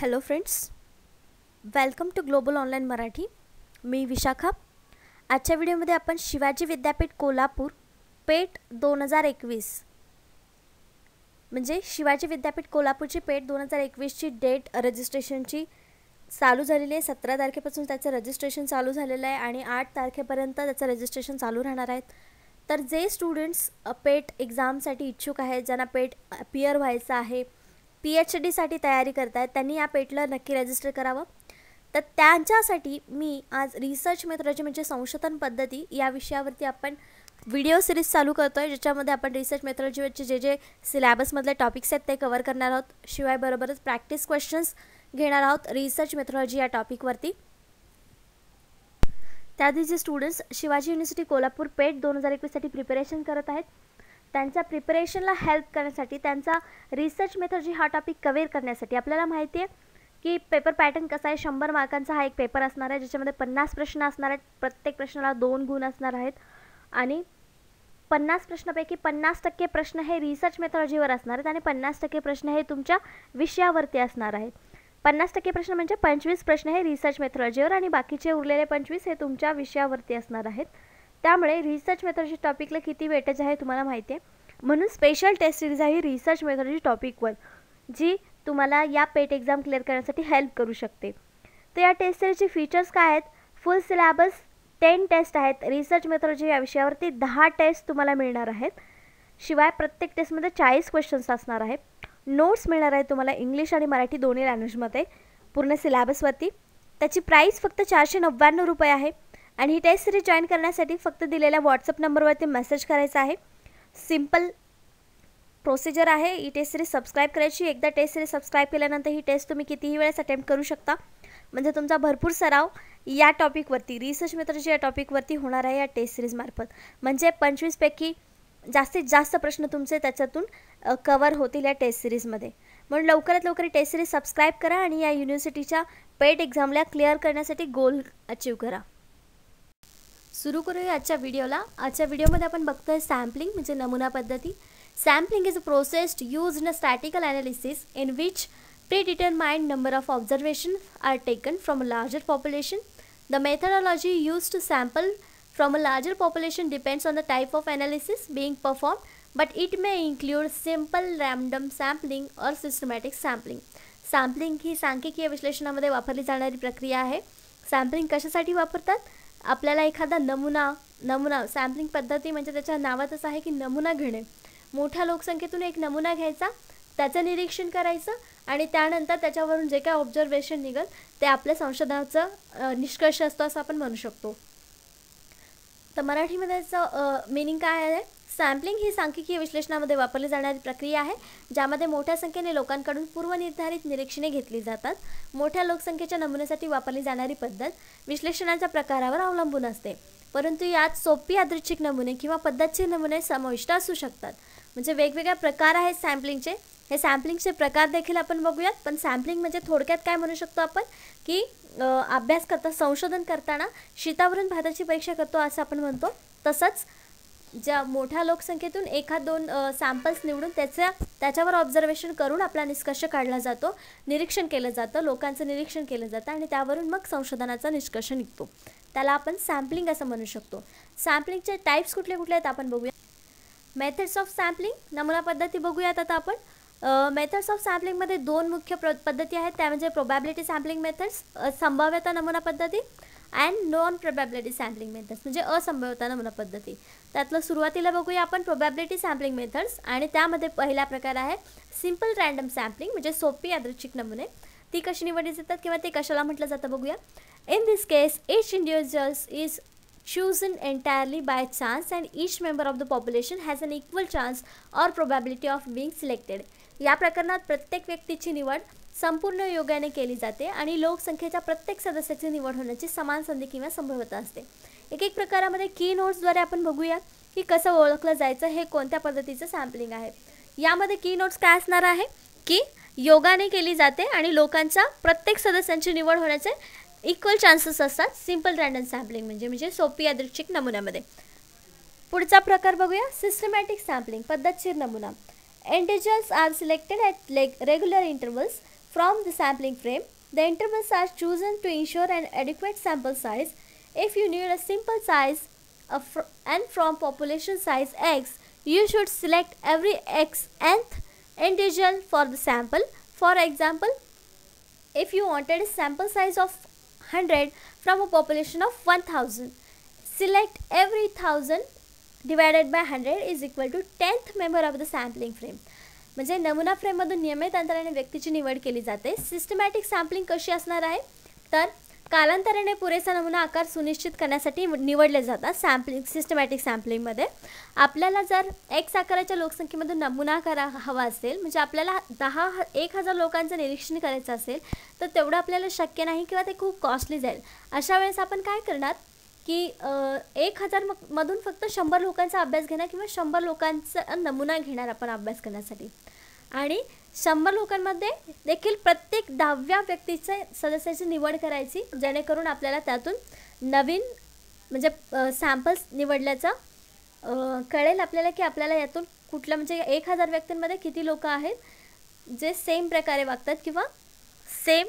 Hello friends, welcome to global online Marathi. मी विशाखा. आजच्या व्हिडिओमध्ये आपण शिवाजी विद्यापीठ कोल्हापूर पेट 2021 म्हणजे शिवाजी विद्यापीठ कोल्हापूरची पेट 2021ची डेट रजिस्ट्रेशनची चालू झालेली आहे. 17 तारखेपासून त्याचं रजिस्ट्रेशन चालू झालेलं आहे आणि 8 तारखेपर्यंत त्याचं रजिस्ट्रेशन चालू राहणार आहेत. तर जे स्टुडंट्स पेट एक्झामसाठी इच्छुक आहेत, ज्यांना पेट अपीअर व्हायचं आहे, PhDसाठी तयारी करतायत, त्यांनी या पेटला नक्की रजिस्टर करावं. तर त्यांच्यासाठी मी आज रिसर्च मेथोडॉलॉजी म्हणजे संशोधन पद्धती या विषयावरती आपण व्हिडिओ सिरीज चालू करतो आहे, ज्याच्यामध्ये आपण रिसर्च मेथोडॉलॉजीवरचे जे सिलेबसमधले टॉपिक्स आहेत ते कवर करणार आहोत. शिवाय बरोबरच प्रॅक्टिस क्वेश्चन्स घेणार आहोत रिसर्च मेथोडॉलॉजी या टॉपिकवरती. त्याआधी जे स्टुडंट्स शिवाजी युनिव्हर्सिटी कोल्हापूर पेट 2021साठी प्रिपरेशन करत आहेत, त्यांच्या प्रिपरेशनला हेल्प करण्यासाठी, त्यांचा रिसर्च मेथोडॉलॉजी हा टॉपिक कव्हर करण्यासाठी आपल्याला माहिती आहे की पेपर पॅटर्न कसा आहे. 100 मार्कांचा हा एक पेपर असणार आहे, ज्याच्यामध्ये 50 प्रश्न असणार आहेत. प्रत्येक प्रश्नाला 2 गुण असणार आहेत आणि 50 प्रश्नापैकी 50% प्रश्न हे रिसर्च मेथोडॉलॉजीवर असणार आहेत आणि 50% प्रश्न हे तुमच्या विषयावरती असणार आहेत. 50% प्रश्न म्हणजे 25 प्रश्न हे रिसर्च मेथोडॉलॉजीवर आणि बाकीचे उरलेले 25 हे तुमच्या विषयावरती असणार आहेत. त्यामुळे रिसर्च मेथोडॉलॉजी टॉपिकला किती वेटेज आहे तुम्हाला माहिती आहे. म्हणून स्पेशल टेस्ट सिरीज आहे रिसर्च मेथोडॉलॉजी टॉपिकवर, जी तुम्हाला या पेट एक्झाम क्लिअर करण्यासाठी हेल्प करू शकते. तर या टेस्ट सिरीजचे फीचर्स काय आहेत? फुल सिलेबस, 10 टेस्ट आहेत. रिसर्च मेथोडॉलॉजी या विषयावरती 10 टेस्ट तुम्हाला मिळणार आहेत. शिवाय प्रत्येक टेस्टमध्ये 40 क्वेश्चन्स असणार आहेत. नोट्स मिळणार आहेत तुम्हाला इंग्लिश आणि मराठी दोन्ही लँग्वेजमध्ये पूर्ण सिलेबसवरती. त्याची प्राईस फक्त 499 रुपये आहे आणि ही टेस्ट सिरीज जॉईन करण्यासाठी फक्त दिलेल्या व्हॉट्सअप नंबरवरती मेसेज करायचा आहे. सिंपल प्रोसिजर आहे. ही टेस्ट सिरीज सबस्क्राईब करायची. एकदा टेस्ट सिरीज सबस्क्राईब केल्यानंतर ही टेस्ट तुम्ही कितीही वेळेस अटेम्प्ट करू शकता. म्हणजे तुमचा भरपूर सराव या टॉपिकवरती, रिसर्च मेथोडॉलॉजी या टॉपिकवरती होणार आहे या टेस्ट सिरीजमार्फत. म्हणजे 25 पैकी जास्तीत जास्त प्रश्न तुमचे त्याच्यातून कवर होतील या टेस्ट सिरीजमध्ये. म्हणून लवकरात लवकर टेस्ट सिरीज सबस्क्राईब करा आणि या युनिव्हर्सिटीच्या पेट एक्झामला क्लिअर करण्यासाठी गोल अचीव करा. सुरू करूया आजच्या व्हिडिओला. आजच्या व्हिडिओमध्ये आपण बघतोय सॅम्पलिंग म्हणजे नमुना पद्धती. Sampling is a process used in a statistical analysis in which predetermined number of observations are taken from a larger population. The methodology used to sample from a larger population depends on the type of analysis being performed, but it may include simple random sampling or systematic sampling. Sampling ही सांख्यिकीय विश्लेषणामध्ये वापरली जाणारी प्रक्रिया आहे. Sampling कशासाठी वापरतात? आपल्याला एखादा नमुना सॅम्पलिंग पद्धती म्हणजे त्याच्या नावातच आहे की नमुना घेणे. मोठ्या लोकसंख्येतून एक नमुना घ्यायचा, त्याचं निरीक्षण करायचं आणि त्यानंतर त्याच्यावरून जे काय ऑब्झर्वेशन निघेल ते आपल्या संशोधनाचं निष्कर्ष असतो असं आपण म्हणू शकतो. तर मराठीमध्ये याचं मीनिंग काय आहे? सॅम्पलिंग ही सांख्यिकीय विश्लेषणामध्ये वापरली जाणारी प्रक्रिया आहे, ज्यामध्ये मोठ्या संख्येने लोकांकडून पूर्वनिर्धारित निरीक्षणे घेतली जातात. मोठ्या लोकसंख्येच्या नमुन्यासाठी वापरली जाणारी पद्धत विश्लेषणाच्या प्रकारावर अवलंबून असते, परंतु यात सोपी यादृच्छिक नमुने किंवा पद्धतशीर नमुने समाविष्ट असू शकतात. म्हणजे वेगवेगळे प्रकार आहेत सॅम्पलिंगचे. हे सॅम्पलिंगचे प्रकार देखील आपण बघूयात. पण सॅम्पलिंग म्हणजे थोडक्यात काय म्हणू शकतो आपण की अभ्यास करता, संशोधन करताना शीतावरून भाताची परीक्षा करतो असं आपण म्हणतो. तसंच ज्या मोठ्या लोकसंख्येतून एखाद 2 सॅम्पल्स निवडून त्याच्यावर ऑब्झर्वेशन करून आपला निष्कर्ष काढला जातो, निरीक्षण केलं जातं, लोकांचं निरीक्षण केलं जातं आणि त्यावरून मग संशोधनाचा निष्कर्ष निघतो. त्याला आपण सॅम्पलिंग असं म्हणू शकतो. सॅम्पलिंगचे टाईप्स कुठले कुठले आहेत आपण बघूया. मेथड्स ऑफ सॅम्पलिंग, नमुना पद्धती बघूयात आता आपण. मेथड्स ऑफ सॅम्पलिंगमध्ये 2 मुख्य पद्धती आहेत, त्या म्हणजे प्रोबॅबिलिटी सॅम्पलिंग मेथड्स, संभाव्यता नमुना पद्धती, and non probability sampling methods म्हणजे असंभाव्यता नमुना पद्धती. त्यातलं सुरुवातीला बघूया आपण प्रोबॅबिलिटी सॅम्पलिंग मेथड्स आणि त्यामध्ये पहिला प्रकार आहे सिंपल रँडम सॅम्पलिंग म्हणजे सोपी यादृच्छिक नमुने. ती कशी निवडली जातात किंवा ते कशाला म्हटलं जातं बघूया. In this case, each individual is chosen entirely by chance and each member of the population has an equal chance or probability of being selected. या प्रकरणात प्रत्येक व्यक्तीची निवड संपूर्ण योगाने केली जाते आणि लोकसंख्येच्या प्रत्येक सदस्याची निवड होण्याची समान संधी किंवा संभाव्यता असते. एक प्रकारामध्ये की नोट्सद्वारे आपण बघूया की कसं ओळखलं जायचं हे कोणत्या पद्धतीचं सॅम्पलिंग आहे. यामध्ये की नोट्स काय असणार आहे की योगाने केली जाते आणि लोकांच्या प्रत्येक सदस्यांची निवड होण्याचे इक्वल चान्सेस असतात. सिंपल रँडम सॅम्पलिंग म्हणजे सोपी यादृच्छिक नमुन्यामध्ये. पुढचा प्रकार बघूया सिस्टमॅटिक सॅम्पलिंग, पद्धतशीर नमुना. Individuals are selected at regular intervals from the sampling frame. The intervals are chosen to ensure an adequate sample size. If you need a simple size and from population size x, you should select every nth individual for the sample. For example, if you wanted a sample size of 100 from a population of 1000, select every 1000 divided by 100 is equal to 10th member of the sampling frame. म्हणजे नमुना फ्रेममधून नियमित अंतराने व्यक्तीची निवड केली जाते. Systematic sampling कशी असणार आहे, तर कालांतराने पुरेसा नमुना आकार सुनिश्चित करण्यासाठी निवडले जातात. सॅम्पलिंग सिस्टमॅटिक सॅम्पलिंगमध्ये आपल्याला जर एक्स आकाराच्या लोकसंख्येमधून नमुना आकार हवा असेल, म्हणजे आपल्याला 10,000 लोकांचं निरीक्षण करायचं असेल, तर तेवढं आपल्याला शक्य नाही किंवा ते खूप कॉस्टली जाईल. अशा वेळेस आपण काय करणार की 1000 मधून फक्त 100 लोकांचा अभ्यास घेणार किंवा 100 लोकांचा नमुना घेणार आपण अभ्यास करण्यासाठी. आणि 100 लोकांमध्ये देखील प्रत्येक 10व्या व्यक्तीच्या सदस्याची निवड करायची, जेणेकरून आपल्याला त्यातून नवीन म्हणजे सॅम्पल्स निवडल्याचा कळेल आपल्याला की आपल्याला यातून कुठलं म्हणजे 1000 व्यक्तींमध्ये किती लोक आहेत जे सेम प्रकारे वागतात किंवा सेम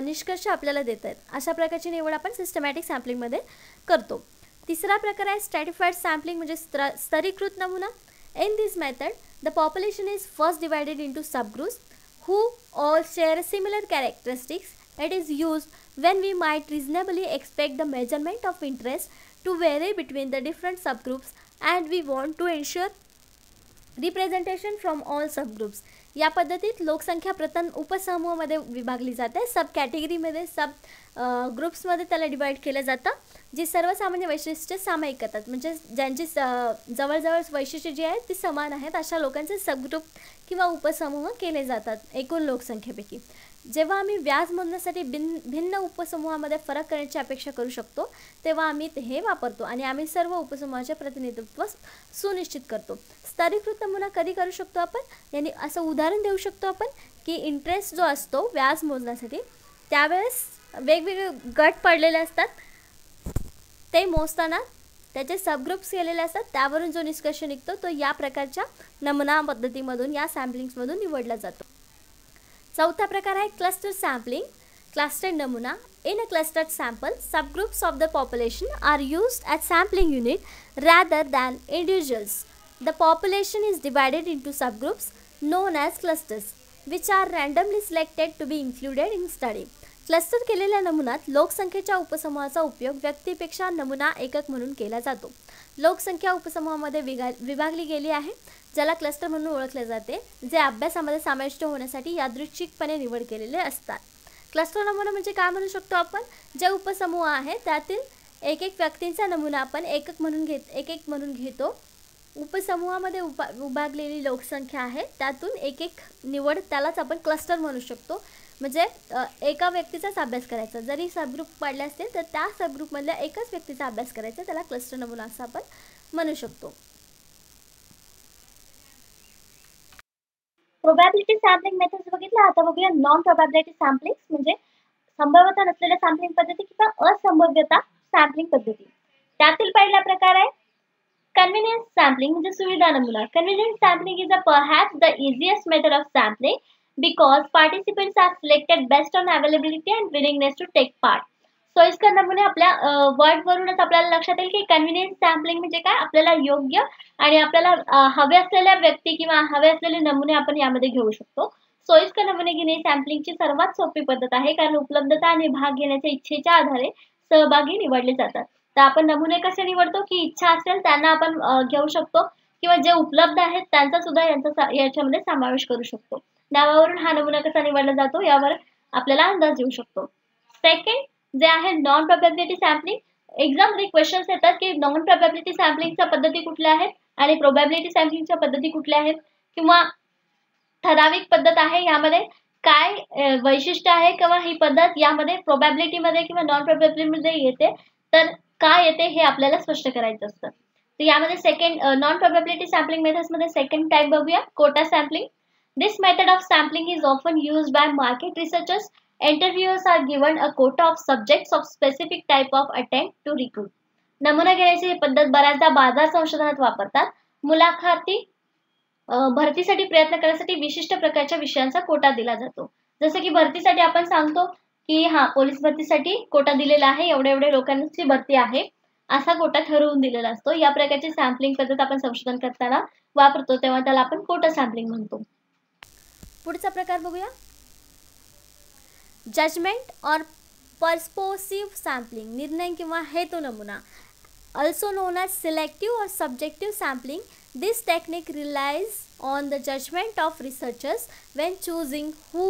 निष्कर्ष आपल्याला देत आहेत. अशा प्रकारची निवड आपण सिस्टमॅटिक सॅम्पलिंगमध्ये करतो. तिसरा प्रकार आहे स्ट्रॅटिफाईड सॅम्पलिंग म्हणजे स्तरीकृत नमुना. In this method, the population is first divided into subgroups who all share similar characteristics. It is used when we might reasonably expect the measurement of interest to vary between the different subgroups and we want to ensure representation from all subgroups. या पद्धतीत लोकसंख्या प्रथम उपसमूहामध्ये विभागली जाते. सब कॅटेगरीमध्ये ग्रुप्समध्ये त्याला divide केलं जातं, जी सर्वसामान्य वैशिष्ट्ये सामायिक करतात. म्हणजे ज्यांची जवळजवळ वैशिष्ट्ये जी आहेत ती समान आहेत अशा लोकांचे सबग्रुप किंवा उपसमूह केले जातात एकूण लोकसंख्येपैकी. जेव्हा आम्ही व्याज मोजण्यासाठी भिन्न उपसमूहामध्ये फरक करण्याची अपेक्षा करू शकतो, तेव्हा आम्ही हे वापरतो आणि आम्ही सर्व उपसमूहाचे प्रतिनिधित्व सुनिश्चित करतो. स्तरीकृत नमुना कधी करू शकतो आपण, यांनी असं उदाहरण देऊ शकतो आपण की इंटरेस्ट जो असतो व्याज मोजण्यासाठी, त्यावेळेस वेगवेगळे गट पडलेले असतात, ते मोजताना त्याचे सबग्रुप्स केलेले असतात, त्यावरून जो निष्कर्ष निघतो तो या प्रकारच्या नमुना पद्धतीमधून या सॅम्पलिंग्समधून निवडला जातो. चौथा प्रकार आहे क्लस्टर सॅम्पलिंग. क्लस्टर्ड नमुना. In a clustered sample, subgroups of the population are used as sampling unit rather than individuals. The population is divided into subgroups known as clusters, which are randomly selected to be included in study. Cluster केलेल्या नमुन्यात लोकसंख्येच्या उपसमूहाचा उपयोग व्यक्तीपेक्षा नमुना एकक म्हणून केला जातो. लोकसंख्या उपसमूहामध्ये विभागली गेली आहे, ज्याला क्लस्टर म्हणून ओळखले जाते, जे अभ्यासामध्ये समाविष्ट होण्यासाठी यादृच्छिकपणे निवड केलेले असतात. क्लस्टर नमुना म्हणजे काय म्हणू शकतो आपण, जे उपसमूह आहे त्यातील एक व्यक्तींचा नमुना आपण एकक म्हणून घेतो. उपसमूहामध्ये विभागलेली लोकसंख्या आहे त्यातून एक निवड, त्यालाच आपण क्लस्टर म्हणू शकतो. म्हणजे एका व्यक्तीचाच अभ्यास करायचा. जरी सबग्रुप पाडले असतील तर त्या सबग्रुपमधल्या एकाच व्यक्तीचा अभ्यास करायचा, त्याला क्लस्टर नमुना असं आपण म्हणू शकतो. प्रोबॅबिलिटी सॅम्पलिंग मेथड्स बघितलं. आता बघूया नॉन प्रोबॅबिलिटी सॅम्पलिंग म्हणजे संभाव्यता नसलेल्या सॅम्पलिंग पद्धती किंवा असंभाव्यता सॅम्पलिंग पद्धती. त्यातील पहिला प्रकार आहे कन्व्हिनियन्स सॅम्पलिंग म्हणजे सुविधा नमुना. Convenience sampling is perhaps the easiest method of sampling because participants are selected based on availability and willingness to take part. सोयीस्कर नमुने आपल्या वर्ड वरूनच आपल्याला लक्षात येईल की कन्व्हिनियन्स सॅम्पलिंग म्हणजे काय, आपल्याला योग्य आणि आपल्याला हवे असलेल्या व्यक्ती किंवा हवे असलेले नमुने आपण यामध्ये घेऊ शकतो. सोयीस्कर नमुने घेणे सॅम्पलिंगची सर्वात सोपी पद्धत आहे, कारण उपलब्धता आणि भाग घेण्याच्या इच्छेच्या आधारे सहभागी निवडले जातात. तर आपण नमुने कसे निवडतो की इच्छा असेल त्यांना आपण घेऊ शकतो किंवा जे उपलब्ध आहेत त्यांचा सुद्धा याच्यामध्ये समावेश करू शकतो. त्यावरून हा नमुना कसा निवडला जातो यावर आपल्याला अंदाज येऊ शकतो. सेकंड जे आहे नॉन प्रोबॅबिलिटी सॅम्पलिंग. एक्झाममध्ये क्वेश्चन्स येतात की नॉन प्रोबॅबिलिटी सॅम्पलिंगच्या पद्धती कुठल्या आहेत आणि प्रोबॅबिलिटी सॅम्पलिंगच्या पद्धती कुठल्या आहेत, किंवा ठराविक पद्धत आहे यामध्ये काय वैशिष्ट्य आहे किंवा ही पद्धत यामध्ये प्रोबॅबिलिटीमध्ये किंवा नॉन प्रोबॅबिलिटीमध्ये येते तर काय येते हे आपल्याला स्पष्ट करायचं असतं. तर यामध्ये सेकंड नॉन प्रोबॅबिलिटी सॅम्पलिंग मेथड्समध्ये सेकंड टाइप बघूया, quota sampling. This method of sampling is often used by market researchers. Interviewers are given a quota of subjects of specific type of attempt to recruit. नमुना घेण्याची ही पद्धत बऱ्याचदा बाजार संशोधनात वापरतात. मुलाखती भरतीसाठी प्रयत्न करण्यासाठी विशिष्ट प्रकारच्या विषयांचा कोटा दिला जातो. जसं की भरतीसाठी आपण सांगतो की हा पोलीस भरतीसाठी कोटा दिलेला आहे, एवढ्या एवढ्या लोकांची भरती आहे, असा कोटा ठरवून दिलेला असतो. या प्रकारची सॅम्पलिंग पद्धत आपण संशोधन करताना वापरतो, तेव्हा त्याला आपण कोटा सॅम्पलिंग म्हणतो. पुढचा प्रकार बघूया, जजमेंट और पर्स्पोसिव्ह सॅम्पलिंग, निर्णय किंवा हेतू नमुना, also known as selective or subjective sampling. This technique relies on the judgment of researchers when choosing who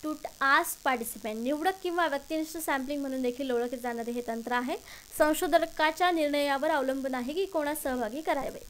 to ask participant. निवडक किंवा व्यक्तिनिष्ठ सॅम्पलिंग म्हणून देखील ओळखले जाणारे हे तंत्र आहे. संशोधकाच्या निर्णयावर अवलंबून आहे की कोणास सहभागी करावे.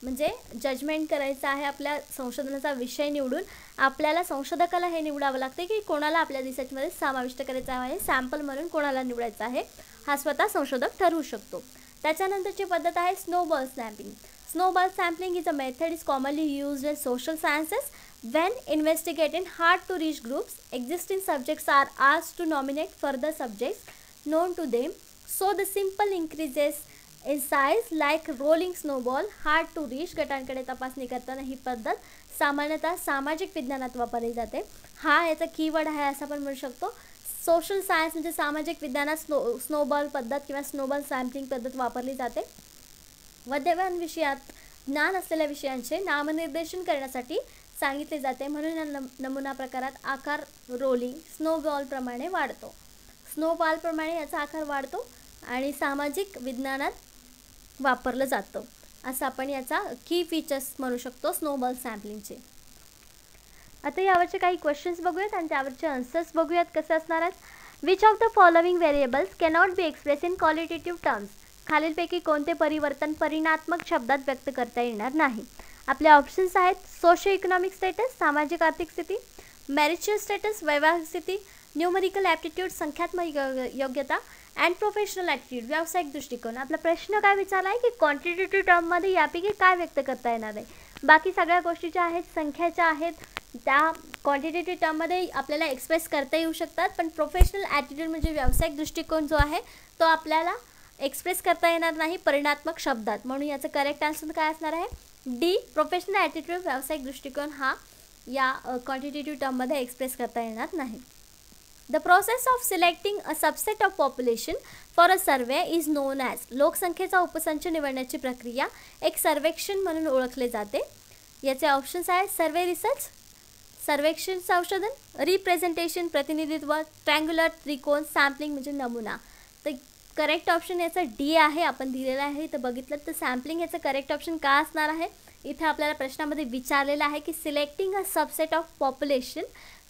म्हणजे जजमेंट करायचं आहे आपल्या संशोधनाचा विषय निवडून. आपल्याला संशोधकाला हे निवडावं लागते की कोणाला आपल्या रिसर्चमध्ये समाविष्ट करायचं आहे, सॅम्पल म्हणून कोणाला निवडायचं आहे, हा स्वतः संशोधक ठरवू शकतो. त्याच्यानंतरची पद्धत आहे snowball sampling. Snowball sampling is a method is commonly used in social sciences when investigating hard to reach groups. Existing subjects are asked to nominate further subjects known to them, so the simple increases in size like rolling snowball. hard to reach गटांकडे तपासणी करताना ही पद्धत सामान्यतः सामाजिक विज्ञानात वापरली जाते. हा याचा कीवर्ड आहे असं आपण म्हणू शकतो. सोशल सायन्स म्हणजे सामाजिक विज्ञानात स्नोबॉल पद्धत किंवा स्नोबॉल सॅम्पलिंग पद्धत वापरली जाते. मध्यमान विषयात ज्ञान असलेल्या विषयांचे नामनिर्देशन करण्यासाठी सांगितले जाते, म्हणून या नमुना प्रकारात आकार रोलिंग स्नोबॉलप्रमाणे वाढतो. स्नोबॉलप्रमाणे याचा आकार वाढतो आणि सामाजिक विज्ञानात वापरलं जातं, असं आपण याचा की फीचर्स म्हणू शकतो स्नोबॉल सॅम्पलिंगचे. आता यावरचे काही क्वेश्चन्स बघूयात आणि त्यावरचे आन्सर्स बघूयात कसे असणार आहेत. Which of the following variables cannot be express in qualitative terms. खालीलपैकी कोणते परिवर्तन परिमाणात्मक शब्दात व्यक्त करता येणार नाही. आपले ऑप्शन्स आहेत सोशो इकॉनॉमिक स्टेटस सामाजिक आर्थिक स्थिती, मॅरिटल स्टेटस वैवाहिक स्थिती, न्यूमरिकल ॲप्टिट्यूड संख्यात्मक योग्यता अँड प्रोफेशनल ॲटिट्यूड व्यावसायिक दृष्टिकोन. आपला प्रश्न काय विचारला आहे की क्वांटिटेटिव्ह टर्ममध्ये यापैकी काय व्यक्त करता येणार आहे. बाकी सगळ्या गोष्टी ज्या आहेत संख्याच्या आहेत त्या क्वांटिटेटिव्ह टर्ममध्ये आपल्याला एक्सप्रेस करता येऊ शकतात, पण प्रोफेशनल ॲटिट्यूड म्हणजे व्यावसायिक दृष्टिकोन जो आहे तो आपल्याला एक्सप्रेस करता येणार नाही परिमाणात्मक शब्दात. म्हणून याचं करेक्ट आन्सर काय असणार आहे डी. प्रोफेशनल ॲटिट्यूड व्यावसायिक दृष्टिकोन हा या क्वांटिटेटिव्ह टर्ममध्ये एक्सप्रेस करता येणार नाही. The process of selecting a subset of population for a survey is non as. लोकसंख्येचा उपसंच निवडण्याची प्रक्रिया एक सर्वेक्षण म्हणून ओळखले जाते. याचे ऑप्शन्स आहेत सर्वे रिसर्च, सर्वेक्षण संशोधन, रिप्रेझेंटेशन प्रतिनिधित्व, ट्रँग्युलर त्रिकोण, सॅम्पलिंग म्हणजे नमुना. तर करेक्ट ऑप्शन याचा डी आहे, आपण दिलेला आहे. तर बघितलं तर सॅम्पलिंग याचं करेक्ट ऑप्शन का असणार आहे. इथे आपल्याला प्रश्नामध्ये विचारलेलं आहे की selecting a subset of population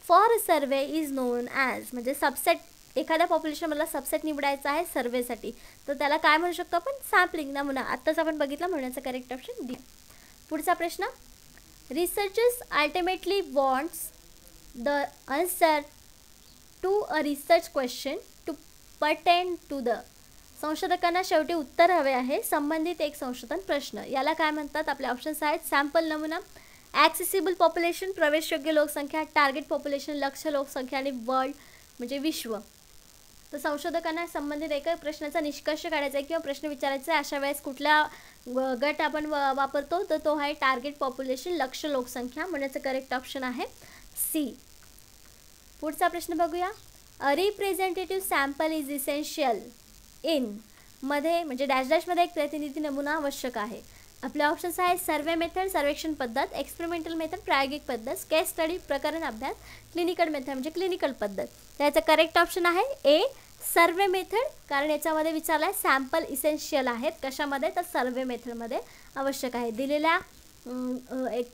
for a survey is non as. म्हणजे सबसेट एखाद्या पॉप्युलेशनमधला सबसेट निवडायचा आहे सर्वेसाठी, तर त्याला काय म्हणू शकतो आपण सॅम्पलिंग नमुना. आत्ताच आपण बघितलं म्हणून याचा करेक्ट ऑप्शन डी. पुढचा प्रश्न, researchers ultimately wants the answer to a research question to pertain to the. संशोधकांना शेवटी उत्तर हवे आहे संबंधित एक संशोधन प्रश्न. याला काय म्हणतात. आपले ऑप्शन्स आहेत सॅम्पल नमुना, ॲक्सेसिबल पॉप्युलेशन प्रवेशयोग्य लोकसंख्या, टार्गेट पॉप्युलेशन लक्ष्य लोकसंख्या आणि वर्ल्ड म्हणजे विश्व. तर संशोधकांना संबंधित एका प्रश्नाचा निष्कर्ष काढायचा आहे किंवा प्रश्न विचारायचा आहे, अशा वेळेस कुठला गट आपण वापरतो तर तो आहे टार्गेट पॉप्युलेशन लक्ष्य लोकसंख्या. म्हणण्याचं करेक्ट ऑप्शन आहे सी. पुढचा प्रश्न बघूया, a representative sample is essential in मध्ये म्हणजे डॅश डॅशमध्ये एक प्रतिनिधी नमुना आवश्यक आहे. आपले ऑप्शन्स आहेत सर्वे मेथड सर्वेक्षण पद्धत, एक्सपेरिमेंटल मेथड प्रायोगिक पद्धत, केस स्टडी प्रकरण अभ्यास, क्लिनिकल मेथड म्हणजे क्लिनिकल पद्धत. त्याचं करेक्ट ऑप्शन आहे ए सर्वे मेथड, कारण याच्यामध्ये विचारलं आहे सॅम्पल इसेन्शियल आहेत कशामध्ये तर सर्वे मेथडमध्ये आवश्यक आहे. दिलेल्या एक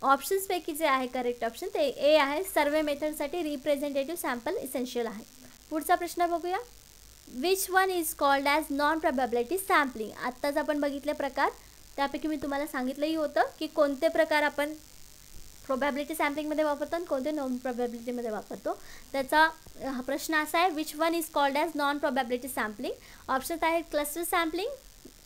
ऑप्शन्सपैकी जे आहे करेक्ट ऑप्शन ते ए आहे, सर्वे मेथडसाठी रिप्रेझेंटेटिव्ह सॅम्पल इसेन्शियल आहे. पुढचा प्रश्न बघूया, which one is called as non probability sampling. आत्ताच आपण बघितले प्रकार, त्यापैकी मी तुम्हाला सांगितलंही होतं की कोणते प्रकार आपण प्रोबॅबिलिटी सॅम्पलिंगमध्ये वापरतो आणि कोणते नॉन प्रोबॅबिलिटीमध्ये वापरतो. त्याचा हा प्रश्न असा आहे, which one is called as non probability sampling. Options आहेत क्लस्टर सॅम्पलिंग,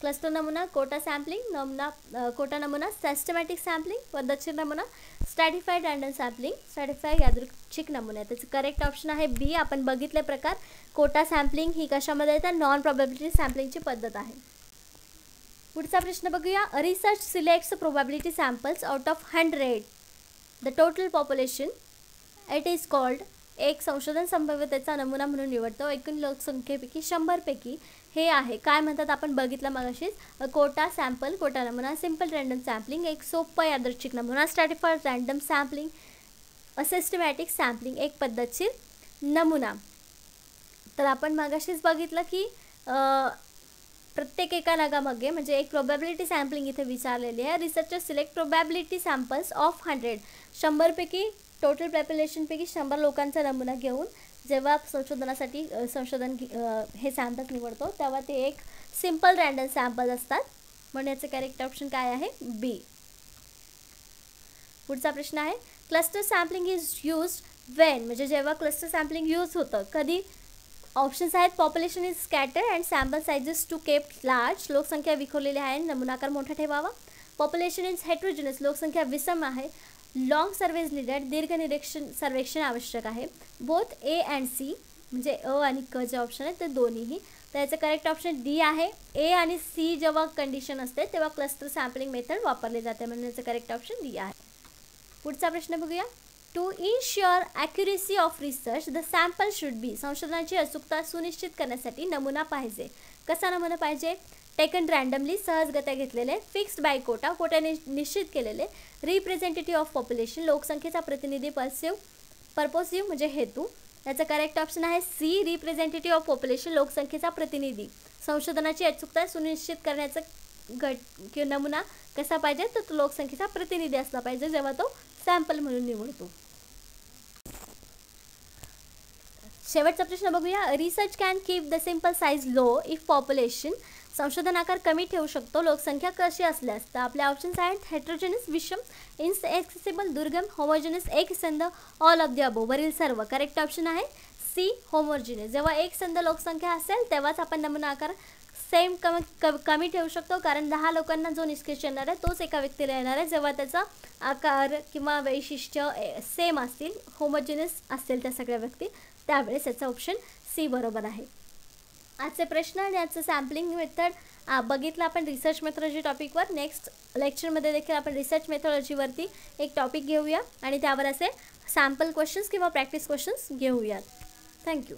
क्लस्टर नमुना, कोटा सॅम्पलिंग नमुना, कोटा नमुना, सिस्टमॅटिक सॅम्पलिंग पद्धतशीर नमुना, स्ट्रॅटिफाईड रँडम सॅम्पलिंग, स्ट्रॅटिफाईड यादृच्छिक नमुना. त्याचं करेक्ट ऑप्शन आहे बी. आपण बघितले प्रकार, कोटा सॅम्पलिंग ही कशामध्ये येतात नॉन प्रोबॅबिलिटी सॅम्पलिंगची पद्धत आहे. पुढचा प्रश्न बघूया, research selects probability samples out of 100 the total population it is called, एक संशोधन संभाव्यतेचा नमुना म्हणून निवडतो एकूण लोकसंख्येपैकी 100 पैकी हे आहे काय म्हणतात आपण बघितलं मगाशीच, कोटा सॅम्पल, कोटा नमुना, सिंपल रँडम सॅम्पलिंग, एक सोपा यादृच्छिक नमुना, स्ट्रॅटिफाईड रँडम सॅम्पलिंग, सिस्टमॅटिक सॅम्पलिंग, एक पद्धतशीर नमुना. तर आपण मगाशीच बघितलं की प्रत्येक एका नगामध्ये म्हणजे एक प्रोबॅबिलिटी सॅम्पलिंग इथे विचारलेली आहे. Researcher select probability samples of 100, 100 पैकी टोटल पॉप्युलेशनपैकी 100 लोकांचा नमुना घेऊन जेव्हा संशोधनासाठी हे सॅम्पल्स निवडतो तेव्हा ते एक सिंपल रँडम सॅम्पल असतात. म्हणून याचं करेक्ट ऑप्शन काय आहे, बी. पुढचा प्रश्न आहे cluster sampling is used when, म्हणजे जेव्हा क्लस्टर सॅम्पलिंग यूज होतं कधी. ऑप्शन्स आहेत population is scatter and sample sizes to kept large, लोकसंख्या विखुरलेली आहे नमुनाकार मोठा ठेवावा. पॉप्युलेशन इज हेट्रोजिनस, लोकसंख्या विषम आहे. लॉंग सर्वेज नीडेड, दीर्घ सर्वेक्षण आवश्यक आहे. बोथ ए अँड सी, म्हणजे अ आणि क जे ऑप्शन आहेत ते दोन्हीही. तर याचं करेक्ट ऑप्शन डी आहे. ए आणि सी जेव्हा कंडिशन असते तेव्हा क्लस्टर सॅम्पलिंग मेथड वापरले जाते, म्हणून याचं करेक्ट ऑप्शन डी आहे. पुढचा प्रश्न बघूया. To ensure accuracy of research the sample should be, संशोधनाची अचूकता सुनिश्चित करण्यासाठी नमुना पाहिजे. कसा नमुना पाहिजे, टेकन रँडमली, सहजगत्या घेतलेले, फिक्स्ड बाय कोटा, कोट्याने निश्चित केलेले, रिप्रेझेंटेटिव्ह ऑफ पॉप्युलेशन, लोकसंख्येचा प्रतिनिधी, पर्पोसिव्ह म्हणजे हेतू. याचं करेक्ट ऑप्शन आहे सी, रिप्रेझेंटेटिव्ह ऑफ पॉप्युलेशन, लोकसंख्येचा प्रतिनिधी. संशोधनाची अचूकता सुनिश्चित करण्याचा नमुना कसा पाहिजे तर तो लोकसंख्येचा प्रतिनिधी असला पाहिजे जेव्हा तो सॅम्पल म्हणून निवडतो. शेवटचा प्रश्न बघूया. Research can keep the simple size low if population, संशोधन आकार कमी ठेवू शकतो लोकसंख्या कशी असल्यास. तर आपले ऑप्शन्स आहेत हेट्रोजेनस विषम, इनएक्सेसिबल दुर्गम, होमोजेनस एकसंध, ऑल ऑफ द अबो वरील सर्व. करेक्ट ऑप्शन आहे सी, होमोजेनस. जेव्हा एकसंध लोकसंख्या असेल तेव्हाच आपण नमुना आकार सेम कमी ठेवू शकतो, कारण 10 लोकांना जो निष्कर्ष येणार आहे तोच एका व्यक्तीला येणार आहे जेव्हा त्याचा आकार किंवा वैशिष्ट्य सेम असतील, होमोजेनस असतील त्या सगळ्या व्यक्ती, त्यावेळेस याचा ऑप्शन सी बरोबर आहे. आजचे प्रश्न आणि आजचं सॅम्पलिंग मेथड बघितलं आपण रिसर्च मेथॉलॉजी टॉपिकवर. नेक्स्ट लेक्चरमध्ये देखील आपण रिसर्च मेथॉलॉजीवरती एक टॉपिक घेऊया आणि त्यावर असे सॅम्पल क्वेश्चन्स किंवा प्रॅक्टिस क्वेश्चन्स घेऊयात. थँक्यू.